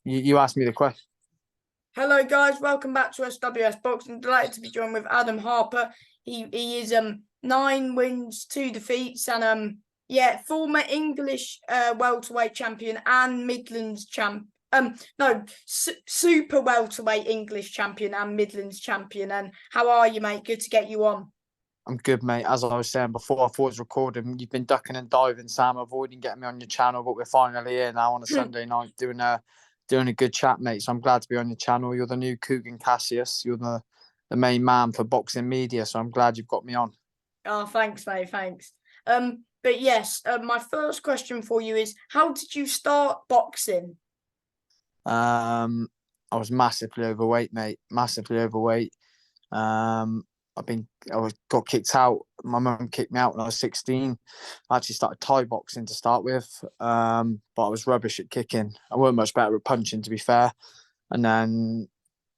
You asked me the question. Hello, guys. Welcome back to SWS Boxing. Delighted to be joined with Adam Harper. He is 9 wins, 2 defeats, and former English welterweight champion and Midlands super welterweight English champion and Midlands champion. And how are you, mate? Good to get you on. I'm good, mate. As I was saying before, I thought it was recording. You've been ducking and diving, Sam, avoiding getting me on your channel, but we're finally here now on a Sunday night doing a good chat, mate. So I'm glad to be on your channel. You're the new Coogan Cassius. You're the main man for boxing media. So I'm glad you've got me on. Oh, thanks, mate. Thanks. But yes, my first question for you is: how did you start boxing? I was massively overweight, mate. Massively overweight. Got kicked out. My mum kicked me out when I was 16. I actually started Thai boxing to start with, but I was rubbish at kicking. I weren't much better at punching, to be fair. And then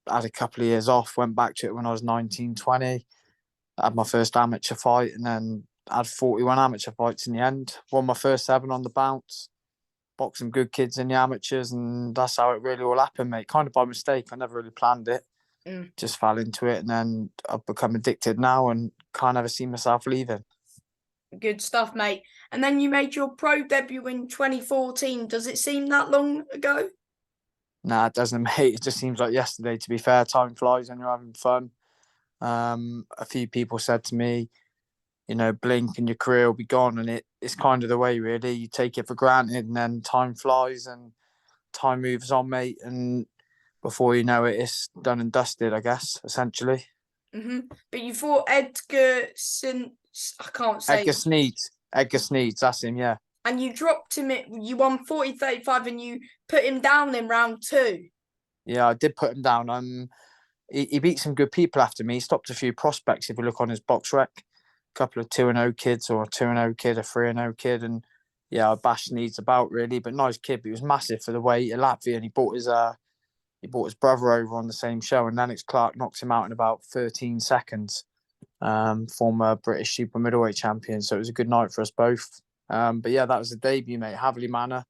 I had a couple of years off, went back to it when I was 19, 20. I had my first amateur fight and then I had 41 amateur fights in the end. Won my first 7 on the bounce. Boxed some good kids in the amateurs, and that's how it really all happened, mate. Kind of by mistake. I never really planned it. Just fell into it, and then I've become addicted now and can't ever see myself leaving. Good stuff, mate. And then you made your pro debut in 2014. Does it seem that long ago? Nah, it doesn't, mate. It just seems like yesterday, to be fair. Time flies when you're having fun. A few people said to me, blink and your career will be gone, and it's kind of the way, really. You take it for granted, and then time flies and time moves on, mate, and before you know it, it's done and dusted, I guess, essentially. But you fought Edgar I can't say. Edgar Sneeds, that's him, yeah. And you dropped him, you won 40-35 and you put him down in round 2. Yeah, I did put him down. He beat some good people after me. He stopped a few prospects, if you look on his box rec. A couple of 2-0 kids, or a 2-0 kid, a 3-0 kid. And yeah, I bashed Sneeds about, really. But nice kid, but he was massive for the weight. A Latvian, he brought his brother over on the same show, and Lennox Clark knocked him out in about 13 seconds. Former British super middleweight champion. So it was a good night for us both. But yeah, that was the debut, mate. Haverley Manor,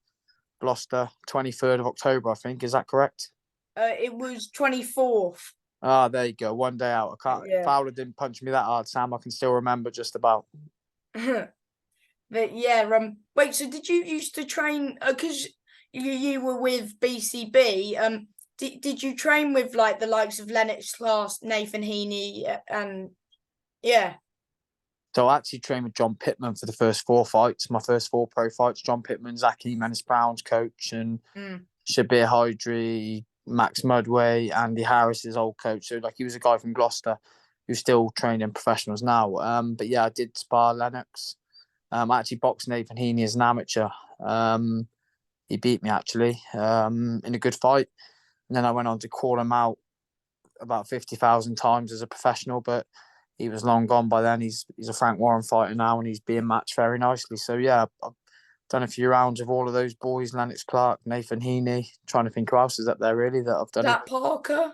Gloucester, 23rd of October, I think. Is that correct? It was 24th. Ah, there you go. One day out. I can't. Yeah. Fowler didn't punch me that hard, Sam. I can still remember just about. But yeah, wait. So did you used to train? Because you were with BCB. Did you train with like the likes of Lennox Clark, Nathan Heaney, and yeah? So I actually trained with John Pittman for the first 4 fights. My first 4 pro fights. John Pittman, Zaki Menace-Brown's coach, and Shabir Hydri, Max Mudway, Andy Harris's old coach. So like he was a guy from Gloucester who's still training professionals now. But yeah, I did spar Lennox. I actually boxed Nathan Heaney as an amateur. He beat me actually in a good fight. And then I went on to call him out about 50,000 times as a professional, but he was long gone by then. He's a Frank Warren fighter now, and he's being matched very nicely. So yeah, I've done a few rounds of all of those boys: Lennox Clark, Nathan Heaney. Trying to think who else is up there really that I've done. Zach Parker?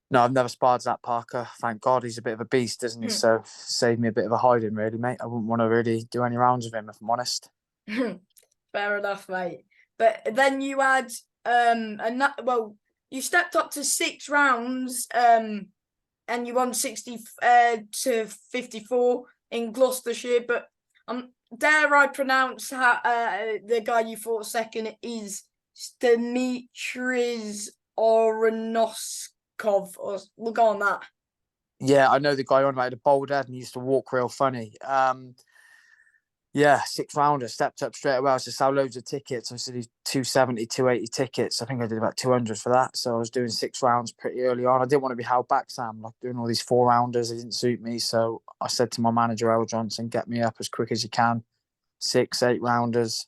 No, I've never sparred Zach Parker. Thank God, he's a bit of a beast, isn't he? So saved me a bit of a hiding, really, mate. I wouldn't want to really do any rounds with him, if I'm honest. Fair enough, mate. But then you had you stepped up to 6 rounds, and you won 60 to 54 in Gloucestershire. But dare I pronounce how the guy you fought second is Dimitris Oronoskov, or we'll go on that. Yeah, I know the guy on about, the bald head, and he used to walk real funny. Yeah, 6 rounder, stepped up straight away. I was just sell loads of tickets. I said 270, 280 tickets. I think I did about 200 for that. So I was doing 6 rounds pretty early on. I didn't want to be held back, Sam. Like doing all these 4 rounders, it didn't suit me. So I said to my manager, El Johnson, get me up as quick as you can. 6, 8 rounders.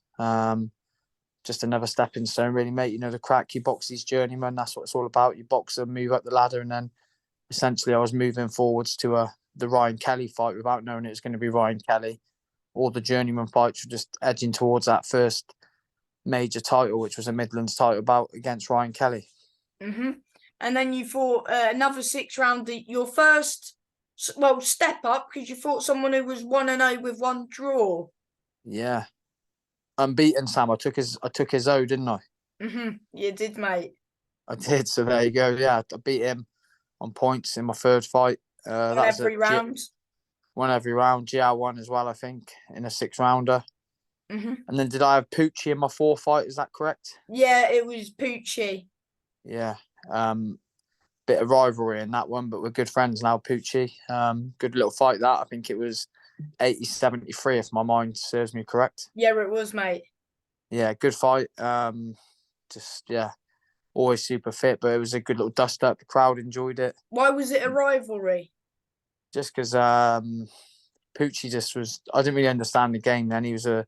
Just another stepping stone, really, mate. You know the crack. You box these journeymen. That's what it's all about. You box them, move up the ladder, and then essentially I was moving forwards to the Ryan Kelly fight without knowing it was going to be Ryan Kelly. All the journeyman fights were just edging towards that first major title, which was a Midlands title bout against Ryan Kelly. And then you fought another 6 round, your first, step up, because you fought someone who was 1-0 with 1 draw. Yeah. Unbeaten, Sam. I took his O, didn't I? You did, mate. I did. So there you go. Yeah, I beat him on points in my third fight. Won That was every round. won every round. GR won as well, I think, in a 6-rounder. And then did I have Poochie in my fourth fight? Is that correct? Yeah, it was Poochie. Yeah. Bit of rivalry in that one, but we're good friends now, Poochie. Good little fight that. I think it was 80-73, if my mind serves me correct. Yeah, it was, mate. Yeah, good fight. Just, yeah, always super fit, but it was a good little dust up. The crowd enjoyed it. Why was it a rivalry? Just because Poochie just was, I didn't really understand the game then. He was a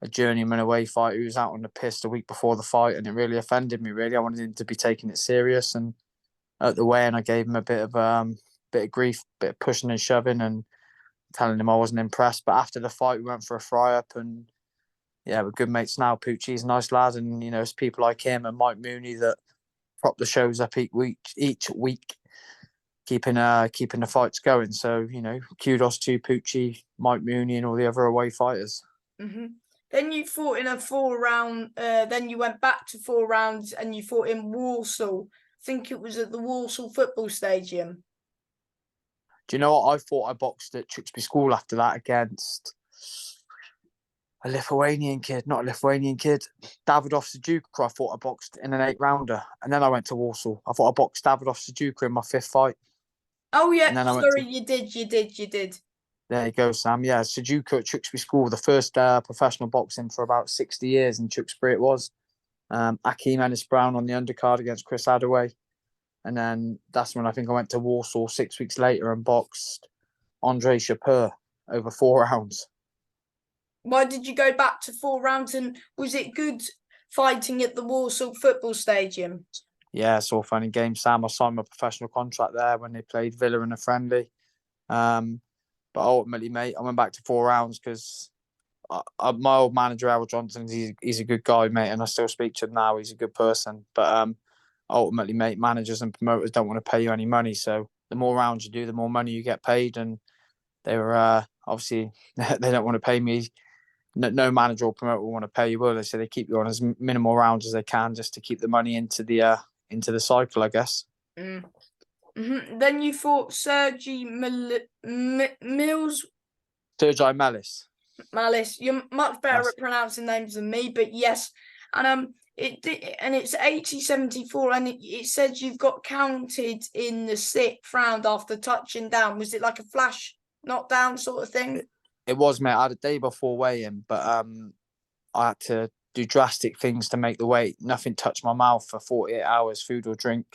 journeyman away fighter who was out on the piss the week before the fight, and it really offended me, really. I wanted him to be taking it serious, and at the weigh-in, I gave him a bit of grief, bit of pushing and shoving, and telling him I wasn't impressed. But after the fight, we went for a fry-up, and yeah, we're good mates now. Poochie's a nice lad, and it's people like him and Mike Mooney that prop the shows up each week, keeping the fights going. So kudos to Poochie, Mike Mooney, and all the other away fighters. Then you fought in a 4-round. Then you went back to 4 rounds, and you fought in Warsaw. I think it was at the Warsaw Football Stadium. Do you know what? I thought I boxed at Tewkesbury School after that against a Lithuanian kid, not a Lithuanian kid, Davidov Sujuka. I thought I boxed in an 8-rounder, and then I went to Warsaw. I thought I boxed Davidov Sujuka in my 5th fight. Oh yeah, sorry, you did. There you go, Sam. Yeah, Sujuka at Tewkesbury School, the first professional boxing for about 60 years in Tewkesbury it was. Akeem Ennis-Brown on the undercard against Chris Adaway. And then that's when I think I went to Warsaw 6 weeks later and boxed Andre Chapeur over 4 rounds. Why did you go back to 4 rounds, and was it good fighting at the Warsaw Football Stadium? Yeah, it's all fun and games, Sam. I signed my professional contract there when they played Villa in a friendly. But ultimately, mate, I went back to 4 rounds because my old manager, Errol Johnson, he's a good guy, mate, and I still speak to him now. He's a good person. But ultimately, mate, managers and promoters don't want to pay you any money. So the more rounds you do, the more money you get paid. And they were obviously, they don't want to pay me. No manager or promoter will want to pay you, will they? So they keep you on as minimal rounds as they can just to keep the money into the cycle, I guess. Then you fought Sergi Mills. Sergi Malice. You're much better at pronouncing names than me, but yes. And it's 80-74, and it says you've got counted in the 6th round after touching down. Was it like a flash knockdown sort of thing? It was, mate. I had a day before weigh-in, but I had to do drastic things to make the weight. Nothing touched my mouth for 48 hours, food or drink.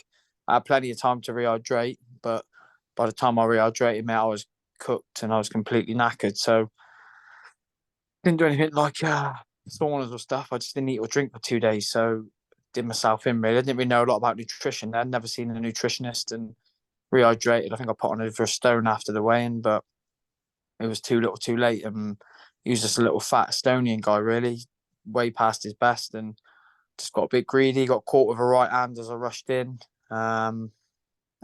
I had plenty of time to rehydrate, but by the time I rehydrated, mate, I was cooked and I was completely knackered. So didn't do anything like saunas or stuff. I just didn't eat or drink for 2 days. So did myself in, really. I didn't really know a lot about nutrition. I'd never seen a nutritionist, and rehydrated. I think I put on over a stone after the weigh-in, but it was too little too late. And he was just a little fat Estonian guy, really, way past his best, and just got a bit greedy, got caught with a right hand as I rushed in. And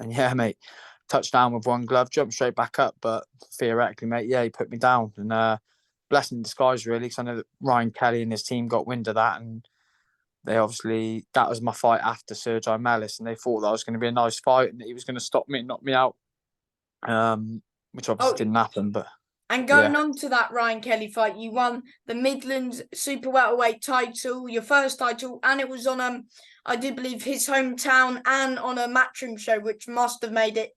yeah, mate, touchdown with one glove, jumped straight back up. But theoretically, mate, yeah, he put me down. And blessing in disguise, really, because I know that Ryan Kelly and his team got wind of that. And they obviously, that was my fight after Sergi Malice, and they thought that was going to be a nice fight and that he was going to stop me and knock me out. Which obviously didn't happen. But and going on to that Ryan Kelly fight, you won the Midlands Super welterweight title, your first title, and it was on I do believe his hometown and on a Matchroom show, which must have made it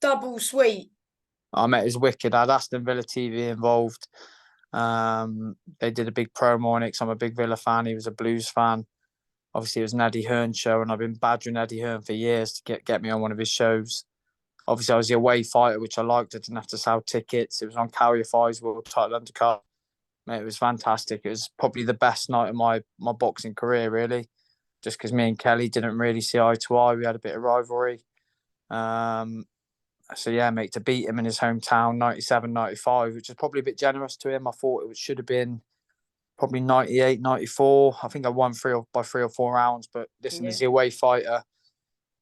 double sweet. I met his wicked. I had Aston Villa TV involved. They did a big promo on it because I'm a big Villa fan. He was a Blues fan. Obviously, it was an Eddie Hearn show, and I've been badgering Eddie Hearn for years to get me on one of his shows. Obviously, I was the away fighter, which I liked. I didn't have to sell tickets. It was on Carrier Five's World Title Undercard. Mate, it was fantastic. It was probably the best night of my boxing career, really, just because me and Kelly didn't really see eye to eye. We had a bit of rivalry. So, yeah, mate, to beat him in his hometown, 97-95, which is probably a bit generous to him. I thought it should have been probably 98-94. I think I won by 3 or 4 rounds. But listen, as the away fighter,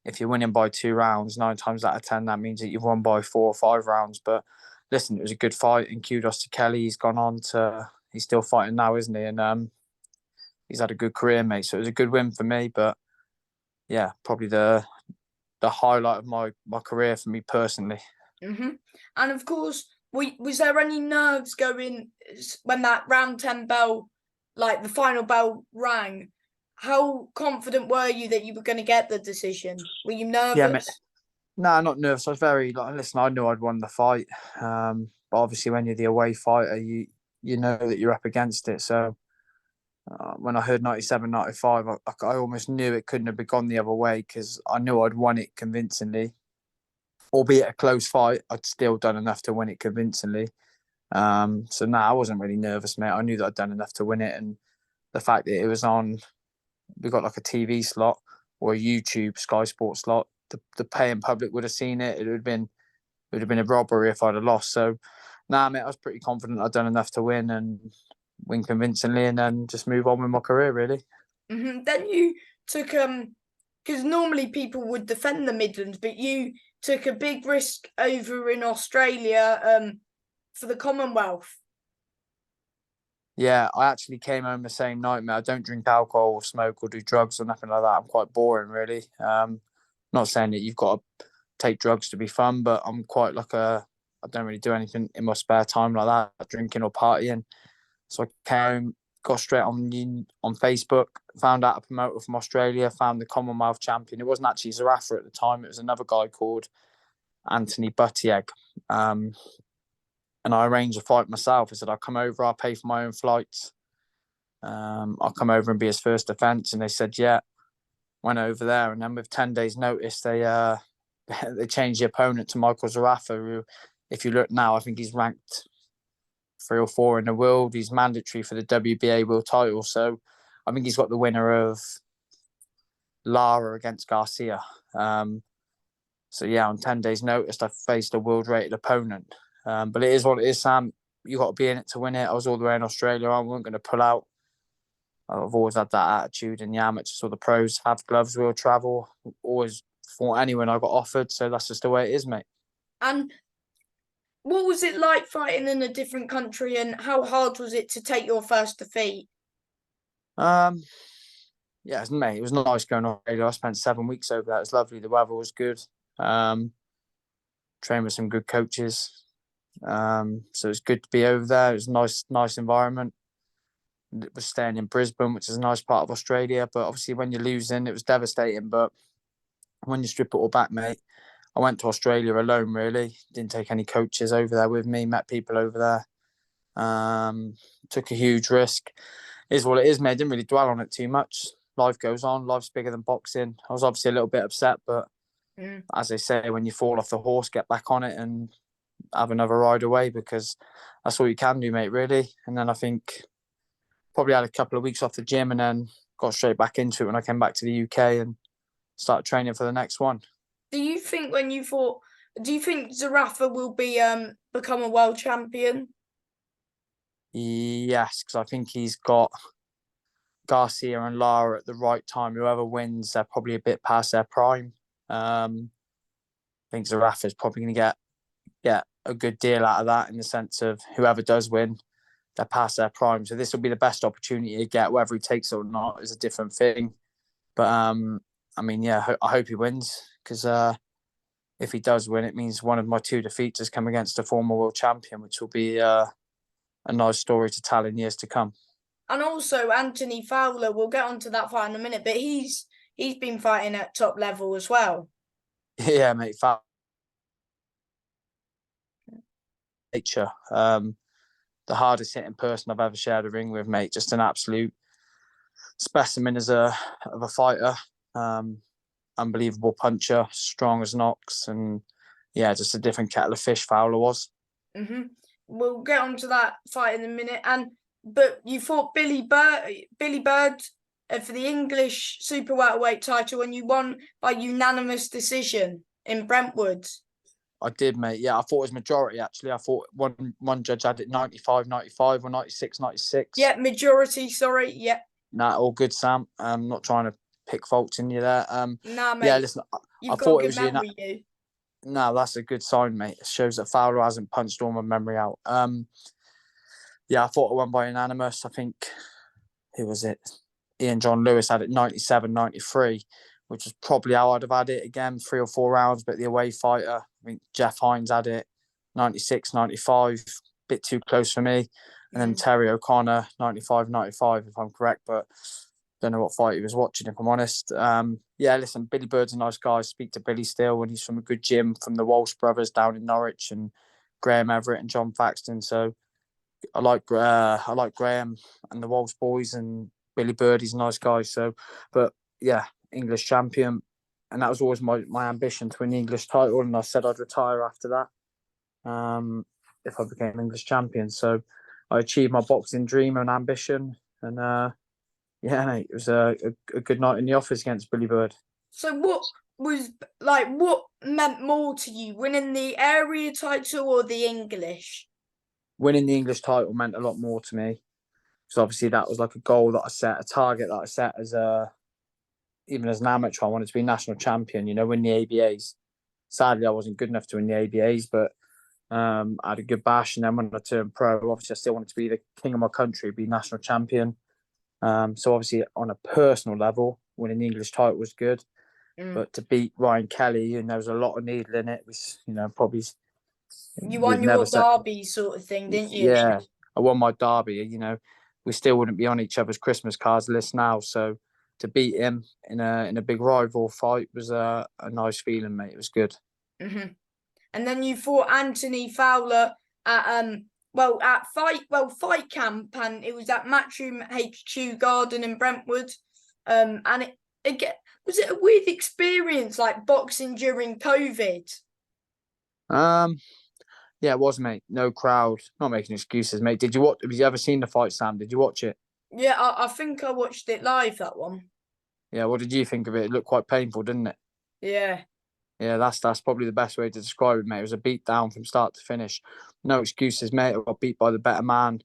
if you're winning by 2 rounds, 9 times out of 10, that means that you've won by 4 or 5 rounds. But listen, it was a good fight, and kudos to Kelly. He's still fighting now, isn't he? And he's had a good career, mate. So it was a good win for me. But yeah, probably the highlight of my career for me personally. And of course, was there any nerves going when that round 10 bell, like the final bell rang? How confident were you that you were going to get the decision? Were you Yeah, mate. nervous? No, not nervous. I was very listen. I knew I'd won the fight, but obviously when you're the away fighter, you know that you're up against it. So when I heard 97, 95, I almost knew it couldn't have gone the other way because I knew I'd won it convincingly. Albeit a close fight, I'd still done enough to win it convincingly. So I wasn't really nervous, mate. I knew that I'd done enough to win it, and the fact that it was on, we got like a TV slot or a YouTube Sky Sports slot. The paying public would have seen it. It would have been a robbery if I'd have lost. So, mate, I was pretty confident I'd done enough to win and win convincingly, and then just move on with my career, really. Then you took because normally people would defend the Midlands, but you took a big risk over in Australia for the Commonwealth. Yeah, I actually came home the same night, mate. I don't drink alcohol or smoke or do drugs or nothing like that. I'm quite boring, really. Not saying that you've got to take drugs to be fun, but I'm quite I don't really do anything in my spare time like that, drinking or partying. So I came home, got straight on Facebook, found out a promoter from Australia, found the Commonwealth champion. It wasn't actually Zarafa at the time. It was another guy called Anthony Buttigieg. And I arranged a fight myself. I said, I'll come over, I'll pay for my own flights. I'll come over and be his first defence. And they said, yeah. Went over there. And then with 10 days notice, they changed the opponent to Michael Zarafa, who, if you look now, I think he's ranked 3 or 4 in the world. He's mandatory for the WBA world title. So I think he's got the winner of Lara against Garcia. So yeah, on 10 days notice, I faced a world rated opponent. But it is what it is, Sam. You got to be in it to win it. I was all the way in Australia. I wasn't going to pull out. I've always had that attitude in the amateurs or the pros. Have gloves, will travel. Always fought anyone I got offered. So that's just the way it is, mate. And what was it like fighting in a different country, and how hard was it to take your first defeat? Yeah, mate, it was nice going on. I spent 7 weeks over there. It was lovely. The weather was good. Trained with some good coaches. So it's good to be over there. It was a nice environment. It was staying in Brisbane, which is a nice part of Australia. But obviously, when you're losing, it was devastating. But when you strip it all back, mate, I went to Australia alone, really. Didn't take any coaches over there with me, met people over there. Took a huge risk. Is what it is, mate. Didn't really dwell on it too much. Life goes on. Life's bigger than boxing. I was obviously a little bit upset, but as they say, when you fall off the horse, get back on it and have another ride away, because that's all you can do, mate, really. And then I think probably had a couple of weeks off the gym and then got straight back into it when I came back to the UK and started training for the next one. Do you think Zarafa will be become a world champion? Yes, because I think he's got Garcia and Lara at the right time. Whoever wins, they're probably a bit past their prime. I think Zarafa's probably going to get a good deal out of that, in the sense of whoever does win, they're past their prime. So this will be the best opportunity to get. Whether he takes it or not is a different thing. But I mean, yeah, I hope he wins, because if he does win, it means one of my 2 defeats has come against a former world champion, which will be a nice story to tell in years to come. And also Anthony Fowler, we'll get onto that fight in a minute, but he's been fighting at top level as well. Yeah, mate, nature. The hardest hitting person I've ever shared a ring with, mate. Just an absolute specimen of a fighter. Unbelievable puncher, strong as an ox, and yeah, just a different kettle of fish Fowler was. We'll get onto that fight in a minute. But you fought Billy Bird for the English super welterweight title, and you won by unanimous decision in Brentwood. I did, mate. Yeah, I thought it was majority, actually. I thought one judge had it 95-95 or 96-96. Yeah, majority, sorry. Yeah. Nah, all good, Sam. I'm not trying to pick faults in you there. Nah, mate. Yeah, listen, You've got a good memory, you. No, that's a good sign, mate. It shows that Fowler hasn't punched all my memory out. Yeah, I thought I won by unanimous. I think, who was it? Ian John Lewis had it 97-93, which is probably how I'd have had it again, 3 or 4 rounds. But the away fighter, I think Jeff Hines had it 96, 95, bit too close for me. And then Terry O'Connor, 95, 95, if I'm correct. But don't know what fight he was watching, if I'm honest. Yeah, listen, Billy Bird's a nice guy. I speak to Billy still, and he's from a good gym from the Walsh brothers down in Norwich, and Graham Everett and John Faxton. So I like Graham and the Walsh boys, and Billy Bird. He's a nice guy. So, but yeah, English champion, and that was always my ambition to win the English title. And I said I'd retire after that, if I became English champion. So I achieved my boxing dream and ambition, and yeah, mate, it was a good night in the office against Billy Bird. So what meant more to you, winning the area title or the English? Winning the English title meant a lot more to me, because obviously that was like a goal that I set, a target that I set even as an amateur. I wanted to be national champion, win the ABAs. Sadly, I wasn't good enough to win the ABAs, but I had a good bash. And then when I turned pro, obviously I still wanted to be the king of my country, be national champion. So obviously on a personal level, winning the English title was good. But to beat Ryan Kelly, and there was a lot of needle in it, was, probably... You won your derby sort of thing, didn't you? Yeah, I won my derby. We still wouldn't be on each other's Christmas cards list now. So to beat him in a big rival fight was a nice feeling, mate. It was good. Mm-hmm. And then you fought Anthony Fowler at Fight Camp, and it was at Matchroom HQ Garden in Brentwood. And it was it a weird experience, like boxing during COVID? Yeah, it was, mate. No crowd. Not making excuses, mate. Have you ever seen the fight, Sam? Did you watch it? Yeah, I think I watched it live, that one. Yeah, what did you think of it? It looked quite painful, didn't it? Yeah. Yeah, that's probably the best way to describe it, mate. It was a beat down from start to finish. No excuses, mate. I got beat by the better man.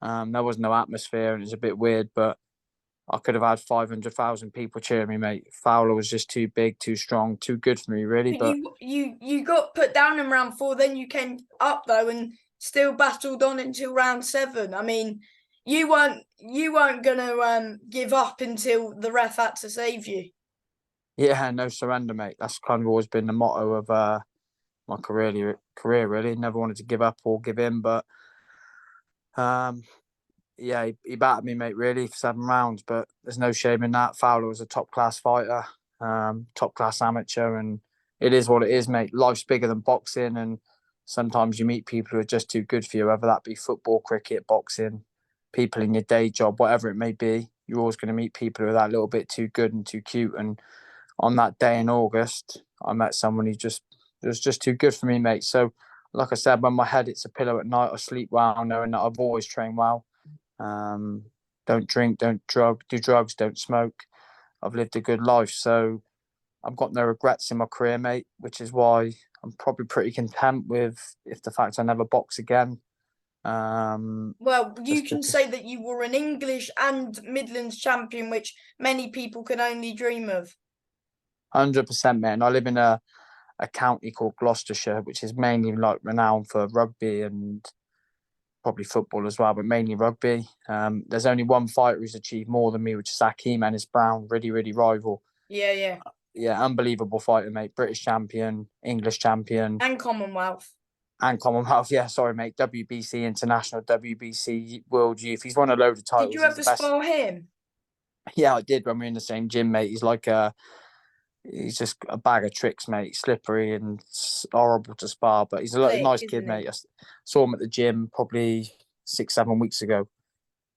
There was no atmosphere, and it was a bit weird, but I could have had 500,000 people cheering me, mate. Fowler was just too big, too strong, too good for me, really. But you got put down in round 4, then you came up though and still battled on until round 7. I mean, you weren't gonna give up until the ref had to save you. Yeah, no surrender, mate. That's kind of always been the motto of my career, really. Never wanted to give up or give in, but yeah, he battered me, mate, really, for 7 rounds. But there's no shame in that. Fowler was a top class fighter, top class amateur, and it is what it is, mate. Life's bigger than boxing, and sometimes you meet people who are just too good for you, whether that be football, cricket, boxing, people in your day job, whatever it may be. You're always going to meet people who are that little bit too good and too cute. And on that day in August, I met someone who was just too good for me, mate. So, like I said, when my head hits a pillow at night, I sleep well, knowing that I've always trained well. Don't drink, do drugs, don't smoke. I've lived a good life, so I've got no regrets in my career, mate, which is why I'm probably pretty content with the fact I never box again. Well, you can say that you were an English and Midlands champion, which many people can only dream of. 100%, man. I live in a county called Gloucestershire, which is mainly like renowned for rugby and probably football as well, but mainly rugby. There's only one fighter who's achieved more than me, which is Hakeem Ennis-Brown, really, really rival. Yeah. Yeah, unbelievable fighter, mate. British champion, English champion. And Commonwealth. Yeah, sorry, mate. WBC International, WBC World Youth. He's won a load of titles. Did you ever spar him? Yeah, I did when we were in the same gym, mate. He's just a bag of tricks, mate. Slippery and horrible to spar, but he's a nice kid, mate. I saw him at the gym probably 6-7 weeks ago.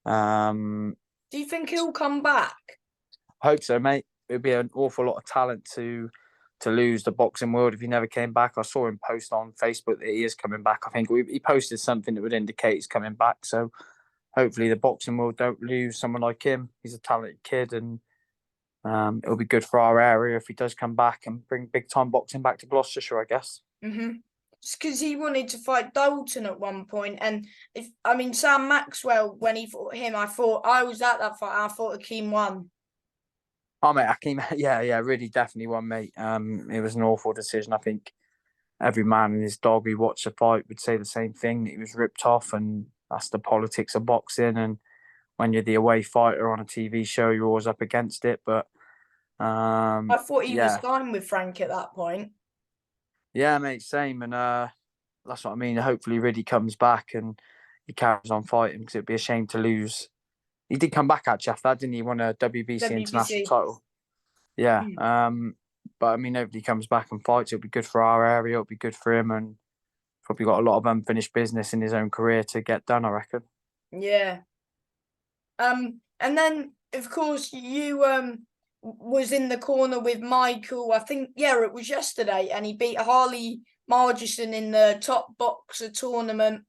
Do you think he'll come back? I hope so, mate. It'd be an awful lot of talent to lose the boxing world if he never came back. I saw him post on Facebook that he is coming back. I think he posted something that would indicate he's coming back. So hopefully the boxing world don't lose someone like him. He's a talented kid, and it'll be good for our area if he does come back and bring big time boxing back to Gloucestershire, I guess. It's because he wanted to fight Dalton at one point, and Sam Maxwell, when he fought him, I was at that fight. I thought Hakeem won. Oh, mate, Hakeem, yeah, really definitely won, mate. It was an awful decision. I think every man and his dog who watched the fight would say the same thing. He was ripped off, and that's the politics of boxing. And when you're the away fighter on a TV show, you're always up against it. But I thought he was Yeah, signed with Frank at that point. yeah, mate, same. And that's what I mean. Hopefully, Riddy comes back and he carries on fighting, because it'd be a shame to lose. He did come back actually after that, didn't he? He won a WBC international WBC. title. Yeah. Mm. But I mean, nobody comes back and fights. It'll be good for our area. It'll be good for him, and probably got a lot of unfinished business in his own career to get done, I reckon. Yeah. And then of course you was in the corner with Michael. I think it was yesterday, and he beat Harley Margison in the top boxer tournament.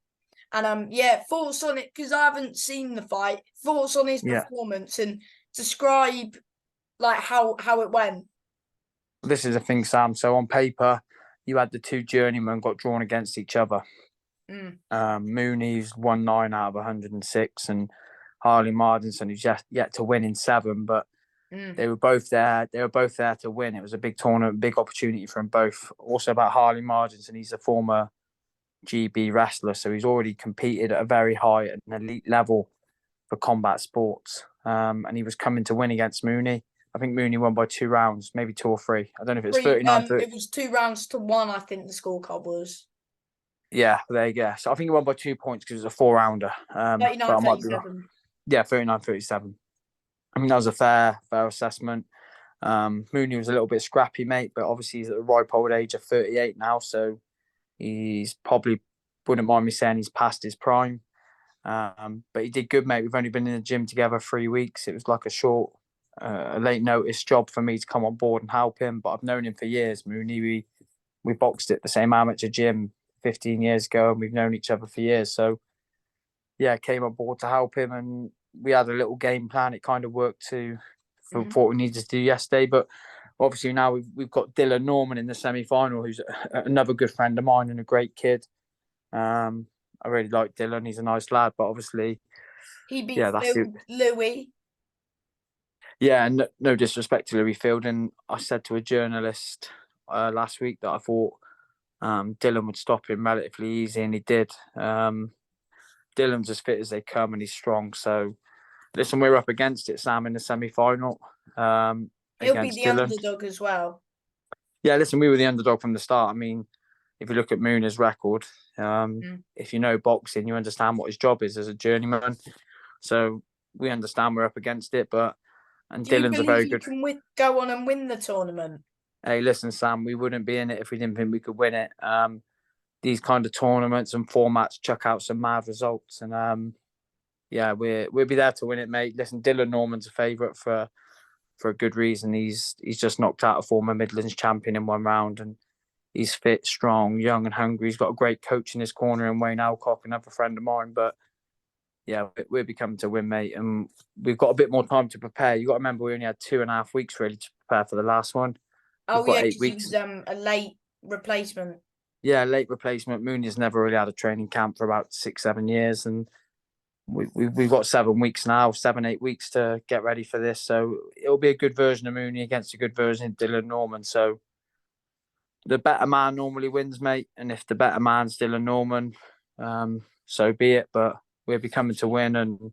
And thoughts on it, because I haven't seen the fight. Thoughts on his Yeah. performance, and describe like how it went. This is the thing, Sam. So on paper, you had the two journeymen got drawn against each other. Mooney's won 9 out of 106, and Harley Martinson, who's yet to win in 7. But they were both there. They were both there to win. It was a big tournament, big opportunity for them both. Also about Harley Martinson, he's a former GB wrestler, so he's already competed at a very high and elite level for combat sports. And he was coming to win against Mooney. I think Mooney won by 2 rounds, maybe 2 or 3. I don't know if it's 39. It was 2 rounds to 1. I think the scorecard was. Yeah, there you go. So I think he won by 2 points because it was a 4-rounder. 39-37. Yeah, 39-37. I mean, that was a fair assessment. Mooney was a little bit scrappy, mate, but obviously he's at the ripe old age of 38 now, so he's probably, wouldn't mind me saying, he's past his prime. But he did good, mate. We've only been in the gym together 3 weeks. It was like a short, late notice job for me to come on board and help him. But I've known him for years. Mooney, we boxed at the same amateur gym 15 years ago, and we've known each other for years. So yeah, came on board to help him, and we had a little game plan. It kind of worked for what we needed to do yesterday. But obviously now we've got Dylan Norman in the semi-final, who's another good friend of mine and a great kid. I really like Dylan. He's a nice lad, but obviously, he beat Louis. Yeah, no disrespect to Louis Field. And I said to a journalist last week that I thought Dylan would stop him relatively easy, and he did. Dylan's as fit as they come, and he's strong. So, listen, we're up against it, Sam, in the semi-final. He'll be the Dylan. Underdog as well. Yeah, listen, we were the underdog from the start. I mean, if you look at Mooner's record, if you know boxing, you understand what his job is as a journeyman. So we understand we're up against it, and Dylan's a very good. Can go on and win the tournament? Hey, listen, Sam, we wouldn't be in it if we didn't think we could win it. These kind of tournaments and formats chuck out some mad results, and we'll be there to win it, mate. Listen, Dylan Norman's a favourite for a good reason. He's just knocked out a former Midlands champion in 1 round, and he's fit, strong, young, and hungry. He's got a great coach in his corner, and Wayne Alcock, another friend of mine. But yeah, we'll be coming to win, mate, and we've got a bit more time to prepare. You got to remember, we only had 2.5 weeks really to prepare for the last one. We've got 8 weeks. He was a late replacement. Yeah, late replacement. Mooney's never really had a training camp for about 6-7 years, and we've got 7 weeks now, 7-8 weeks to get ready for this. So it'll be a good version of Mooney against a good version of Dylan Norman. So the better man normally wins, mate. And if the better man's Dylan Norman, so be it. But we'll be coming to win. And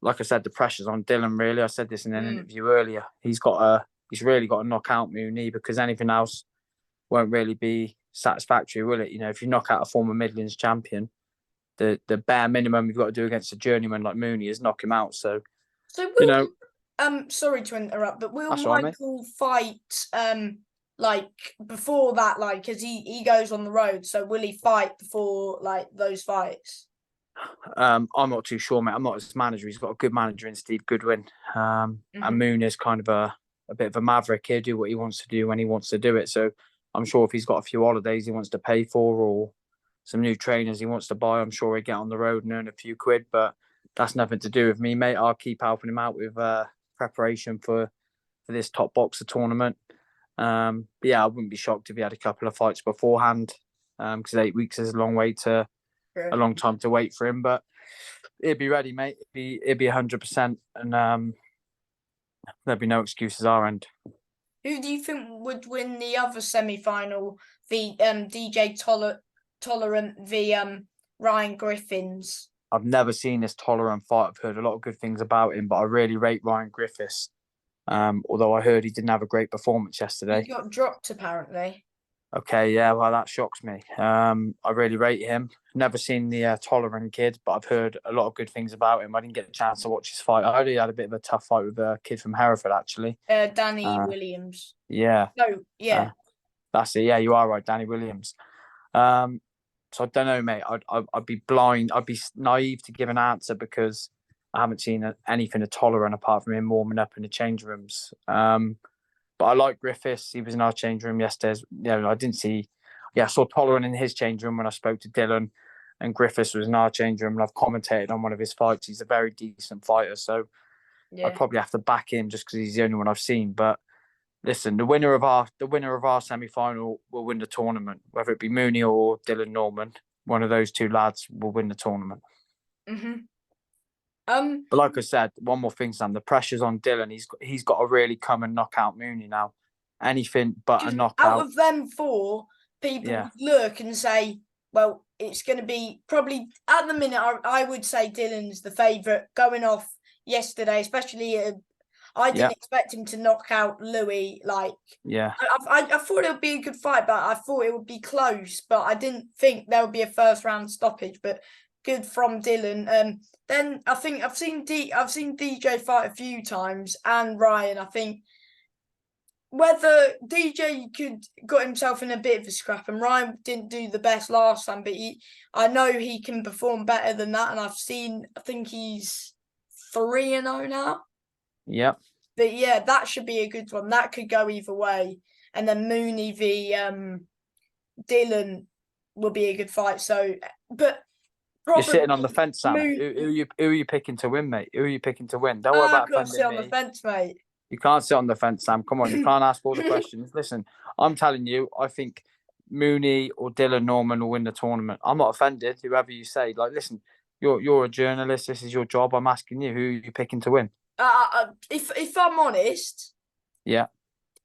like I said, the pressure's on Dylan, really. I said this in an interview earlier. He's really got to knock out Mooney, because anything else won't really be satisfactory, will it? You know, if you knock out a former Midlands champion, the bare minimum you've got to do against a journeyman like Mooney is knock him out. So sorry to interrupt, but will Michael fight like before that, like, as he goes on the road? So will he fight before like those fights? I'm not too sure, mate. I'm not his manager. He's got a good manager in Steve Goodwin. And Moon is kind of a bit of a maverick. He'll do what he wants to do when he wants to do it. So I'm sure if he's got a few holidays he wants to pay for, or some new trainers he wants to buy, I'm sure he'll get on the road and earn a few quid. But that's nothing to do with me, mate. I'll keep helping him out with preparation for this top boxer tournament. But yeah, I wouldn't be shocked if he had a couple of fights beforehand, because 8 weeks is a long time to wait for him. But he'll be ready, mate. He'll be 100%, and there'll be no excuses our end. Who do you think would win the other semi-final? The DJ Tolerant v Ryan Griffiths? I've never seen this Tolerant fight. I've heard a lot of good things about him, but I really rate Ryan Griffiths. Although I heard he didn't have a great performance He yesterday. got dropped apparently. Okay, yeah, well, that shocks me. I really rate him. Never seen the Tolerant kid, but I've heard a lot of good things about him. I didn't get a chance to watch his fight. I only had a bit of a tough fight with a kid from Hereford, actually. Danny Uh, Williams. yeah, No, yeah. that's it. Yeah, you are right, Danny Williams. Um, so I don't know, mate. I'd be blind. I'd be naive to give an answer because I haven't seen anything of Tolerant apart from him warming up in the change rooms. But I like Griffiths. He was in our change room yesterday. I didn't see. Yeah, I saw Tolerant in his change room when I spoke to Dylan, and Griffiths was in our change room. And I've commentated on one of his fights. He's a very decent fighter, so I'd probably have to back him just because he's the only one I've seen. But listen, the winner of our semi final will win the tournament, whether it be Mooney or Dylan Norman. One of those two lads will win the tournament. Mhm. But like I said, one more thing, Sam. The pressure's on Dylan. He's got to really come and knock out Mooney now. Anything but a knockout. Out of them four, people look and say, well, it's going to be probably at the minute. I would say Dylan's the favourite going off yesterday, especially. I didn't expect him to knock out Louis. I thought it would be a good fight, but I thought it would be close. But I didn't think there would be a first round stoppage. But good from Dylan. Then I think I've seen DJ fight a few times and Ryan. I think whether DJ got himself in a bit of a scrap and Ryan didn't do the best last time, but I know he can perform better than that. And I think he's 3-0 now. Yep. But yeah, that should be a good one. That could go either way. And then Mooney v Dylan will be a good fight. So, but you're sitting on the fence, Sam. Who are you picking to win, mate? Who are you picking to win? Don't worry about offending me. Sit on the fence, mate. You can't sit on the fence, Sam. Come on, you can't ask all the questions. Listen, I'm telling you, I think Mooney or Dylan Norman will win the tournament. I'm not offended, whoever you say. Listen, you're a journalist. This is your job. I'm asking you, who are you picking to win? If I'm honest, yeah,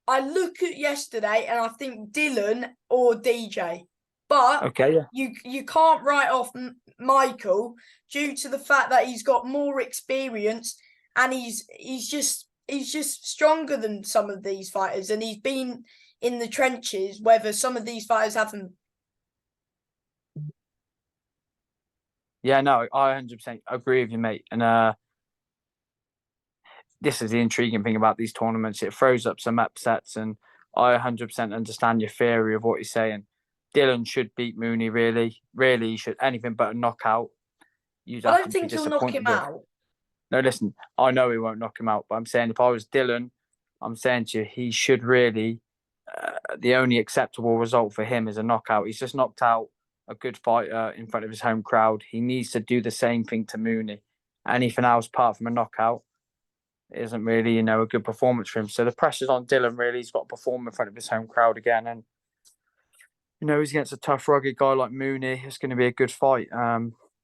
I look at yesterday and I think Dylan or DJ. But you can't write off Michael due to the fact that he's got more experience and he's just stronger than some of these fighters, and he's been in the trenches, whether some of these fighters haven't. Yeah, no, I 100% agree with you, mate. And this is the intriguing thing about these tournaments. It throws up some upsets, and I 100% understand your theory of what you're saying. Dylan should beat Mooney, really. Really, he should. Anything but a knockout. I don't think he'll knock him out. No, listen, I know he won't knock him out, but I'm saying if I was Dylan, I'm saying to you, he should really, the only acceptable result for him is a knockout. He's just knocked out a good fighter in front of his home crowd. He needs to do the same thing to Mooney. Anything else apart from a knockout isn't really, a good performance for him. So the pressure's on Dylan, really. He's got to perform in front of his home crowd again. And, he's against a tough, rugged guy like Mooney. It's going to be a good fight.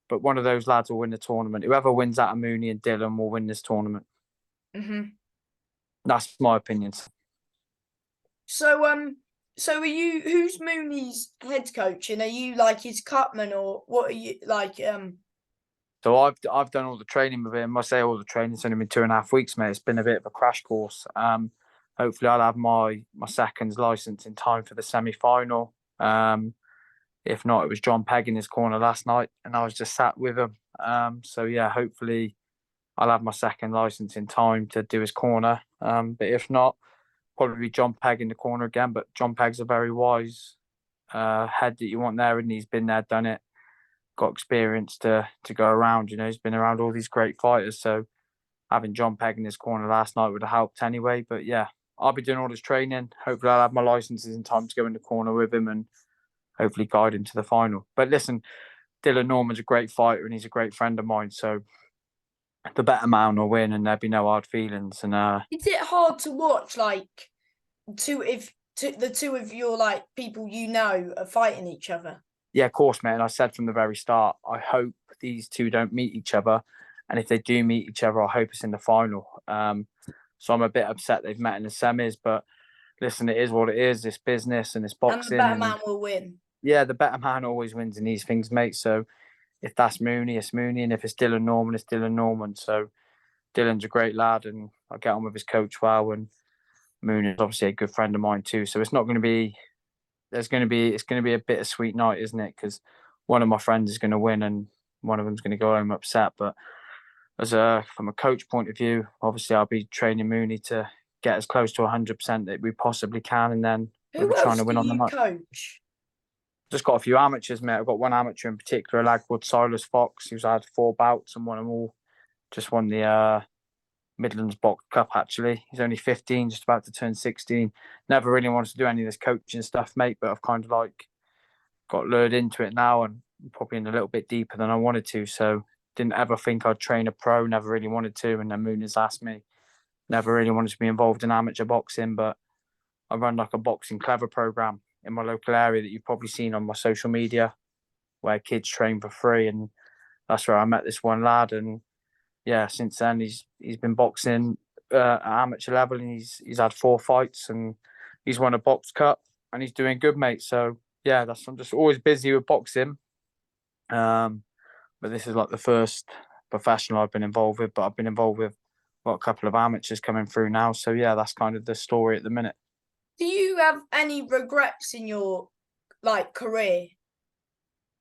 But one of those lads will win the tournament. Whoever wins out of Mooney and Dylan will win this tournament. Mm-hmm. That's my opinion. So are you? Who's Mooney's head coach? And are you like his cutman, or what are you like? So I've done all the training with him. I say all the training. It's only been 2.5 weeks, mate. It's been a bit of a crash course. Hopefully I'll have my seconds license in time for the semi-final. If not, it was John Pegg in his corner last night, and I was just sat with him. So yeah, hopefully I'll have my second license in time to do his corner. But if not, probably John Pegg in the corner again. But John Pegg's a very wise head that you want there, and he's been there, done it, got experience to go around. He's been around all these great fighters. So having John Pegg in his corner last night would have helped anyway. But yeah, I'll be doing all this training. Hopefully I'll have my licenses in time to go in the corner with him and hopefully guide him to the final. But listen, Dylan Norman's a great fighter and he's a great friend of mine. So the better man will win, and there'll be no hard feelings. And is it hard to watch the two of your people are fighting each other? Yeah, of course, mate. And I said from the very start, I hope these two don't meet each other. And if they do meet each other, I hope it's in the final. So I'm a bit upset they've met in the semis, but listen, it is what it is. It's business and it's boxing. And the better man will win. Yeah, the better man always wins in these things, mate. So if that's Mooney, it's Mooney. And if it's Dylan Norman, it's Dylan Norman. So Dylan's a great lad, and I get on with his coach well. And Moon is obviously a good friend of mine too. So it's not going to be. It's going to be a bittersweet night, isn't it? Because one of my friends is going to win, and one of them's going to go home upset. But from a coach point of view, obviously I'll be training Mooney to get as close to 100% that we possibly can, and then we'll be trying to win on the night. Who else do you coach? Just got a few amateurs, mate. I've got one amateur in particular, a lad called Silas Fox, who's had 4 bouts and won them all. Just won the Midlands Box Cup, actually. He's only 15, just about to turn 16. Never really wanted to do any of this coaching stuff, mate, but I've kind of like got lured into it now, and probably in a little bit deeper than I wanted to. So didn't ever think I'd train a pro, never really wanted to. And then Moon has asked me, never really wanted to be involved in amateur boxing, but I run like a boxing clever program in my local area that you've probably seen on my social media, where kids train for free. And that's where I met this one lad. And yeah, since then he's been boxing at amateur level, and he's had 4 fights, and he's won a box cup, and he's doing good, mate. So yeah, I'm just always busy with boxing. But this is like the first professional I've been involved with, but I've been involved with a couple of amateurs coming through now. So yeah, that's kind of the story at the minute. Do you have any regrets in your career?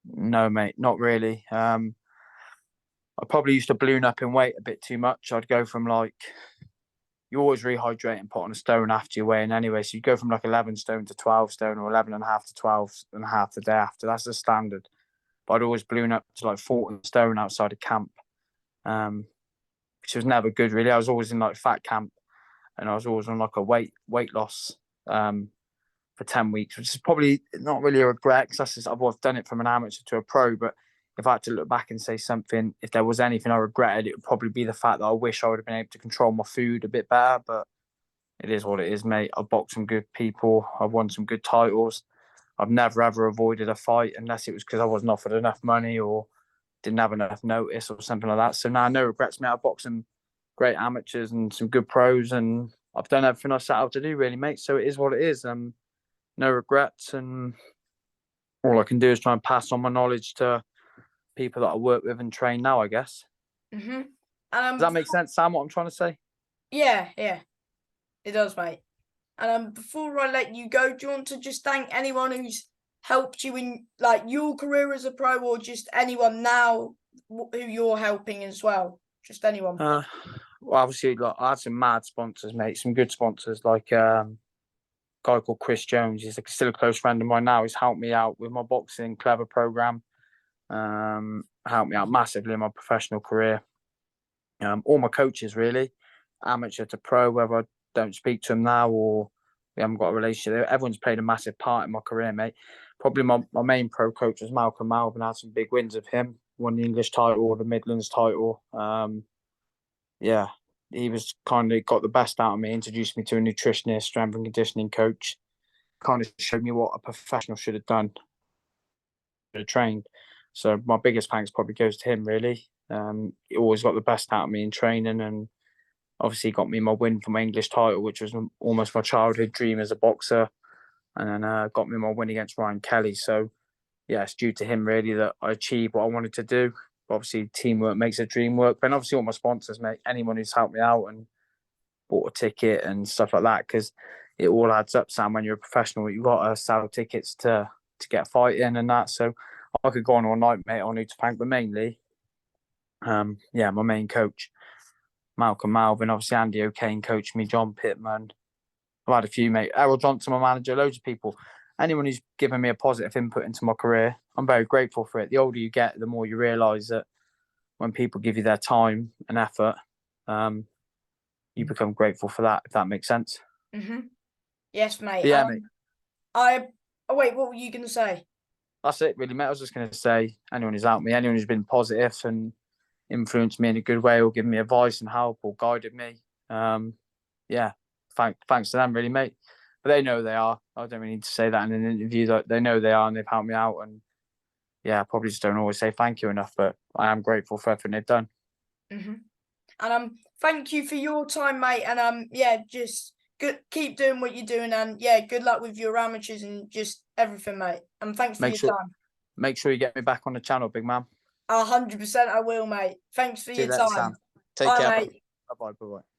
No, mate, not really. I probably used to balloon up in weight a bit too much. I'd go from you always rehydrate and put on a stone after your weigh-in anyway. So you go from 11 stone to 12 stone, or 11.5 to 12.5 the day after. That's the standard. But I'd always balloon up to 14 stone outside of camp, which was never good, really. I was always in fat camp, and I was always on a weight loss for 10 weeks, which is probably not really a regret, because I've done it from an amateur to a pro. But if I had to look back and say something, if there was anything I regretted, it would probably be the fact that I wish I would have been able to control my food a bit better. But it is what it is, mate. I've boxed some good people. I've won some good titles. I've never ever avoided a fight unless it was because I wasn't offered enough money or didn't have enough notice or something like that. So now, no regrets, mate. I've boxed some great amateurs and some good pros, and I've done everything I set out to do, really, mate. So it is what it is. No regrets, and all I can do is try and pass on my knowledge to people that I work with and train now, I guess. Mm-hmm. Does that make sense, Sam, what I'm trying to say? Yeah, it does, mate. And before I let you go, do you want to just thank anyone who's helped you in your career as a pro, or just anyone now who you're helping as well? Just anyone. Well, obviously, I had some mad sponsors, mate. Some good sponsors, guy called Chris Jones. He's still a close friend of mine now. He's helped me out with my boxing clever program. Helped me out massively in my professional career. All my coaches, really, amateur to pro, whether I don't speak to them now or we haven't got a relationship. Everyone's played a massive part in my career, mate. Probably my main pro coach was Malcolm Malvin. I had some big wins of him. Won the English title, the Midlands title. Yeah, he was kind of got the best out of me, introduced me to a nutritionist, strength and conditioning coach, kind of showed me what a professional should have done, should have trained. So my biggest thanks probably goes to him, really. He always got the best out of me in training, and obviously got me my win for my English title, which was almost my childhood dream as a boxer, and then got me my win against Ryan Kelly. So yeah, it's due to him, really, that I achieved what I wanted to do. Obviously, teamwork makes a dream work. But obviously, all my sponsors, mate, anyone who's helped me out and bought a ticket and stuff like that, because it all adds up, Sam. When you're a professional, you've got to sell tickets to get fighting and that. So I could go on all night, mate. I need to thank, but mainly, my main coach, Malcolm Malvin. Obviously, Andy O'Kane coached me, John Pittman. I've had a few, mate. Errol Johnson, my manager, loads of people. Anyone who's given me a positive input into my career, I'm very grateful for it. The older you get, the more you realise that when people give you their time and effort, you become grateful for that, if that makes sense. Mm-hmm. Yes, mate. But yeah, mate. Wait, what were you going to say? That's it, really, mate. I was just going to say, anyone who's helped me, anyone who's been positive and influenced me in a good way, or given me advice and help, or guided me, thanks to them, really, mate. But they know they are. I don't really need to say that in an interview. They know they are, and they've helped me out. And yeah, I probably just don't always say thank you enough, but I am grateful for everything they've done. Mm-hmm. And thank you for your time, mate. And just keep doing what you're doing. And good luck with your amateurs and just everything, mate. And thanks for your time. Make sure you get me back on the channel, big man. 100%, I will, mate. Thanks for your time. Sam. Take care, mate. Bye bye.